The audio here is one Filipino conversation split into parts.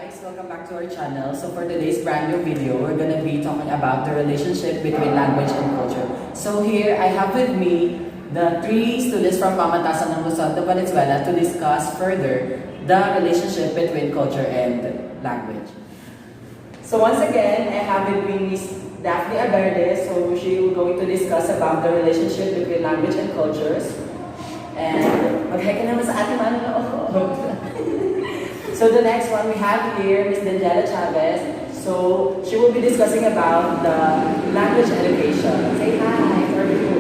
guys, welcome back to our channel. So for today's brand new video, we're gonna be talking about the relationship between language and culture. So here I have with me the three students from Pamatasan ng Luzon, Valenzuela to discuss further the relationship between culture and language. So once again, I have with me Miss Daphne Aberde. So she will going to discuss about the relationship between language and cultures. And mag-hi ka naman sa ating manonood. So the next one we have here is Daniela Chavez. So she will be discussing about the language education. Say hi, how are you?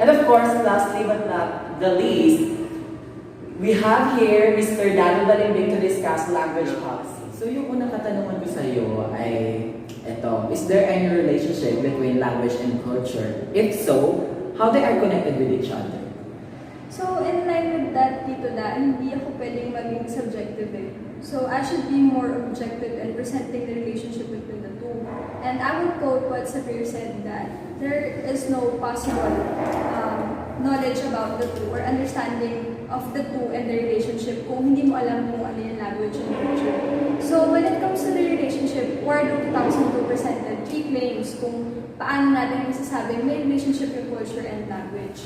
And of course, lastly but not the least, we have here Mr. Daniel Balimbing to discuss language policy. So yung unang katanungan ko sa iyo ay eto, is there any relationship between language and culture? If so, how they are connected with each other? So, in line with that, Tito Da, hindi ako pwedeng maging subjective eh. So, I should be more objective in presenting the relationship between the two. And I would quote what Sabir said that there is no possible knowledge about the two or understanding of the two and the relationship kung hindi mo alam kung ano yung language and culture. So, when it comes to the relationship, Wardo 2002 presented 3 claims kung paano natin masasabi may relationship yung culture and language.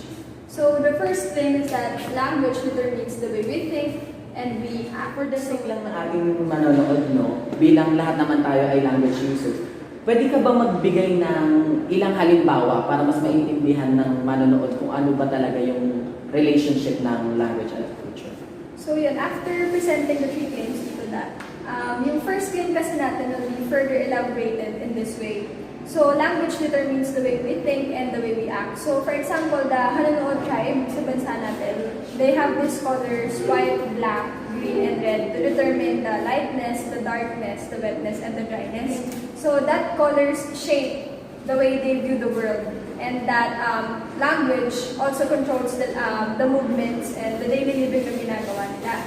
So the first thing is that language determines the way we think and we act. For the sake lang ng ating manonood, no, bilang lahat naman tayo ay language users, pwede ka ba magbigay ng ilang halimbawa para mas maintindihan ng manonood kung ano ba talaga yung relationship ng language at culture? So yun, after presenting the 3 claims to that, yung first claim kasi natin will be further elaborated in this way. So, language determines the way we think and the way we act. So, for example, the Hanunood tribe sa bansa natin, they have these colors, white, black, green, and red to determine the lightness, the darkness, the wetness, and the dryness. So, that colors shape the way they view the world. And that language also controls the movements and the daily living na ginagawa nila.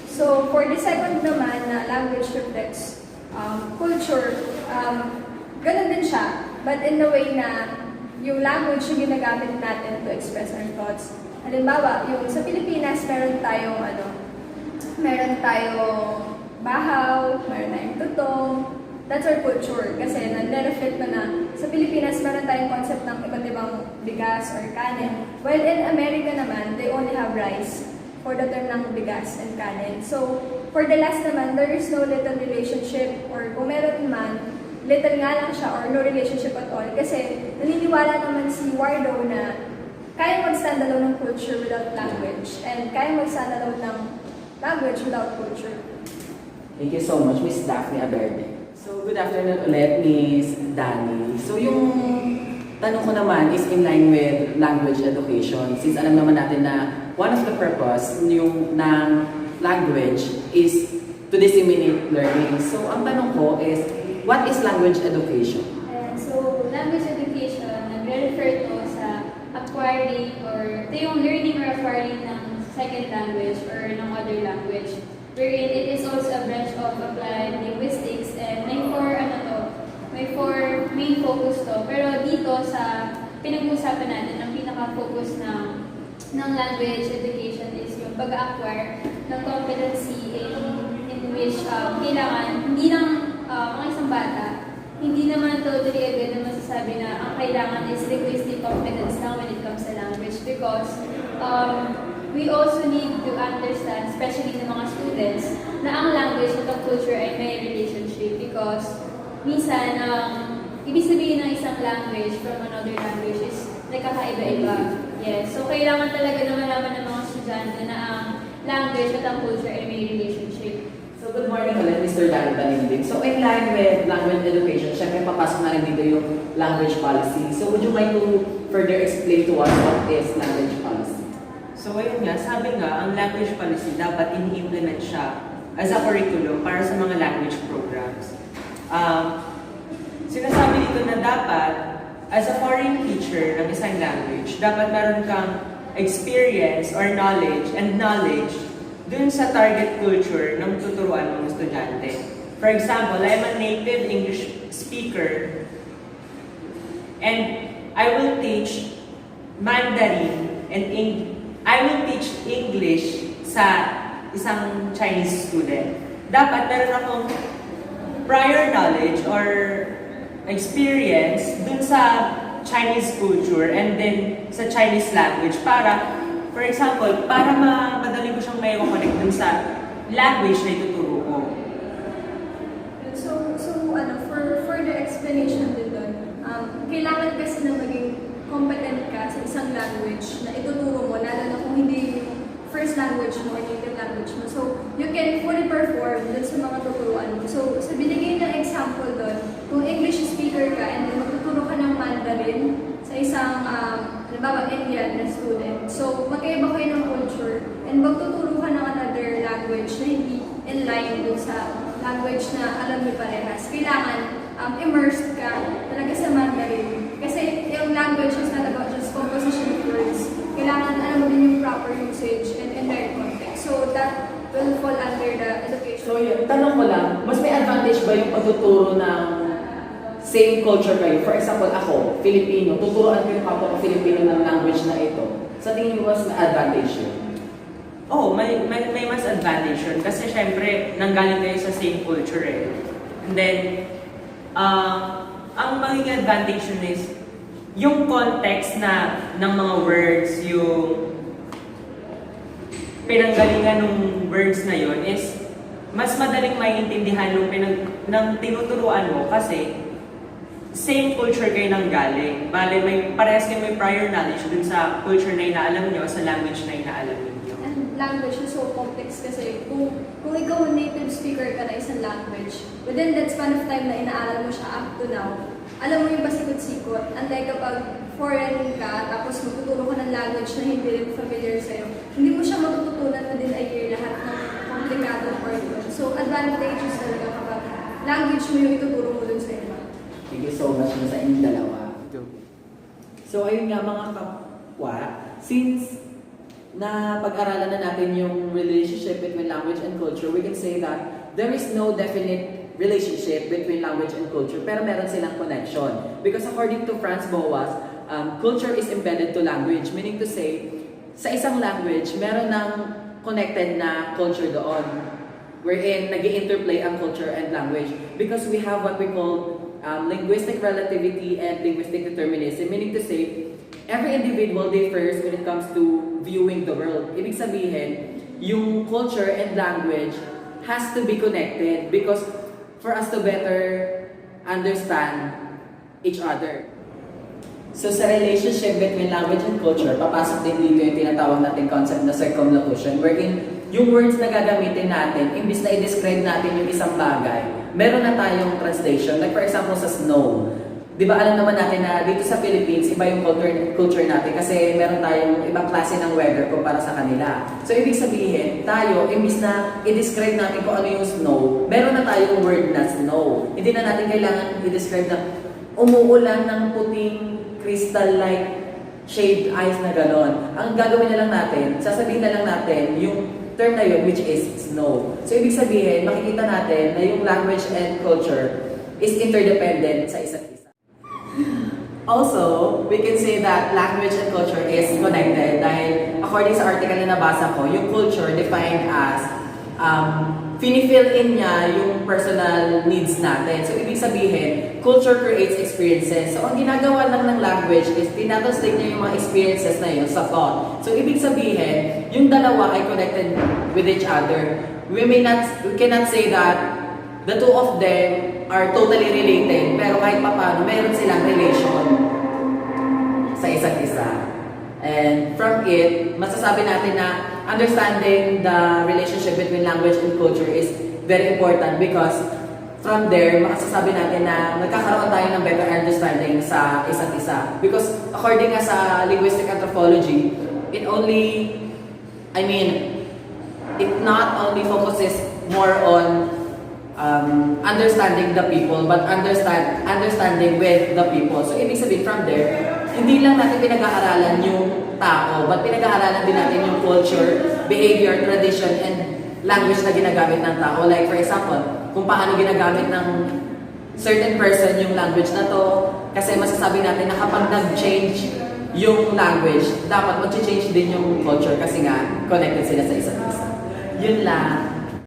So, for the second naman, language reflects culture, ganun din siya, but in the way na yung language yung ginagamit natin to express our thoughts. Halimbawa, yung sa Pilipinas, meron tayong bahaw, meron tayong tutong. That's our culture. Kasi nag-reflect ko na sa Pilipinas, meron tayong concept ng iba't ibang bigas or kanin. While in America naman, they only have rice for the term ng bigas and kanin. So, for the last naman, there is no little relationship or kung meron man, little nga lang siya or no relationship at all. Kasi naniniwala naman si Wardo na kaya mag-stand alone ng culture without language and kaya mag-stand alone ng language without culture. Thank you so much, Miss Daphne Aberde. So, good afternoon ulit, Miss Dani. So, yung tanong ko naman is in line with language education. Since alam naman natin na one of the purpose ng language is to disseminate learning. So, ang tanong ko is, what is language education? So, language education, nagre-refer to sa acquiring or ito yung learning or acquiring ng second language or ng other language. Wherein it is also a branch of applied linguistics and may four main focus to. Pero dito sa pinag-uusapan natin, ang pinaka-focus ng language education is yung pag-acquire ng competency in which kailangan, hindi lang mga isang bata, hindi naman totally agad na masasabi na ang kailangan is linguistic competence lang when it comes to language because we also need to understand, especially ng mga students, na ang language at ang culture ay may relationship because minsan, ibig sabihin ng isang language from another language is nagkakaiba-iba. Yes. So, kailangan talaga na malaman ng mga estudyante na ang language at ang culture ay may relationship. So, good morning ulit, Mr. Daniel Balimbing. So, in line with language education, syempre papasok na rin dito yung language policy. So, would you mind to further explain to us what is language policy? So, ayun nga, sabi nga, ang language policy dapat ini-implement siya as a curriculum para sa mga language programs. Sinasabi dito na dapat, as a foreign teacher ng isang language, dapat meron kang experience or knowledge dun sa target culture ng tuturuan ng estudyante. For example, I'm a native English speaker and I will teach Mandarin and I will teach English sa isang Chinese student. dapat meron akong prior knowledge or experience dun sa Chinese culture and then sa Chinese language para, for example, para madali ko siyang may connect dun sa language na ituturo ko. For further explanation din doon, kailangan kasi na maging competent ka sa isang language na ituturo mo, lalo na kung hindi yung first language mo or native language mo. So, you can fully perform dun sa mga tuturuan mo. So binigay ng example doon, kung English speaker ka and then magtuturo ka ng Mandarin sa isang, halimbawa, Indian na student. So, magkaiba kayo ng culture and magtuturo ka ng another language na hindi in line dun sa language na alam niyo parehas. Kailangan immersed ka talaga sa Mandarin. Kasi yung language is not about just composition of words. Kailangan alam mo din yung proper usage and entire context. So that will fall under the education. So yun, tanong ko lang, mas may advantage ba yung pagtuturo ng same culture kayo? For example, ako, Filipino, tuturuan ko yung kapwa ko Filipino ng language na ito. Sa tingin mo, mas may advantage yun? Oh, may mas advantage yun. Kasi syempre, nanggaling kayo sa same culture eh. And then, ang magiging advantage yun is, yung context na ng mga words, yung pinanggalingan ng words na yun is mas madaling maiintindihan ng tinuturuan mo kasi same culture kayo nang galing. Bale, parehas kayo may prior knowledge dun sa culture na inaalam nyo, sa language na inaalam niyo. And language is so complex kasi kung ikaw native speaker ka na isang language, within that span of time na inaaral mo siya up to now, alam mo yung pasikot-sikot. Unlike kapag foreign ka, tapos magtuturo ka ng language na hindi rin familiar sa'yo, hindi mo siya matututunan within a year lahat ng komplikadong word doon. So, advantages talaga kapag language mo yung ituturo mo dun sa iba. Thank you so much sa inyong dalawa. So, ayun nga mga kapwa, since na pag-aralan na natin yung relationship between language and culture, we can say that there is no definite relationship between language and culture, pero meron silang connection. Because according to Franz Boas, culture is embedded to language, meaning to say, sa isang language, meron ng connected na culture doon, wherein nag-i-interplay ang culture and language. Because we have what we call linguistic relativity and linguistic determinism, meaning to say, every individual differs when it comes to viewing the world. Ibig sabihin, yung culture and language has to be connected because for us to better understand each other. So sa relationship between language and culture, papasok din dito yung tinatawag natin concept na circumlocution, wherein yung words na gagamitin natin, imbis na i-describe natin yung isang bagay, meron na tayong translation. Like for example sa snow. Di ba alam naman natin na dito sa Philippines, iba yung culture natin kasi meron tayong ibang klase ng weather kumpara sa kanila. So ibig sabihin, tayo, imbis na i-describe natin kung ano yung snow, meron na tayong word na snow. Hindi na natin kailangan i-describe na umuulan ng puting crystal-like shaped ice na ganon. Ang gagawin na lang natin, sasabihin na lang natin yung term na yun, which is snow. So ibig sabihin, makikita natin na yung language and culture is interdependent sa isa't isa. Also, we can say that language and culture is connected dahil according sa article na nabasa ko, yung culture defined as fini-fill in niya yung personal needs natin. So, ibig sabihin, culture creates experiences. So, ang ginagawa lang ng language is tinatranslate niya yung mga experiences na yun sa thought. So, ibig sabihin, yung dalawa ay connected with each other. We cannot say that the two of them are totally related, pero kahit papaano, meron silang relation sa isa't isa. And from it, masasabi natin na understanding the relationship between language and culture is very important because from there, makasasabi natin na nagkakaroon tayo ng better understanding sa isa't isa. Because according nga sa linguistic anthropology, it not only focuses more on understanding the people, but understanding with the people. So, ibig sabihin from there, hindi lang natin pinag-aaralan yung tao, but pinag-aaralan din natin yung culture, behavior, tradition, and language na ginagamit ng tao. Like, for example, kung paano ginagamit ng certain person yung language na to, kasi masasabi natin na kapag nag-change yung language, dapat mag-change din yung culture kasi nga connected sila sa isa't isa. Yun lang.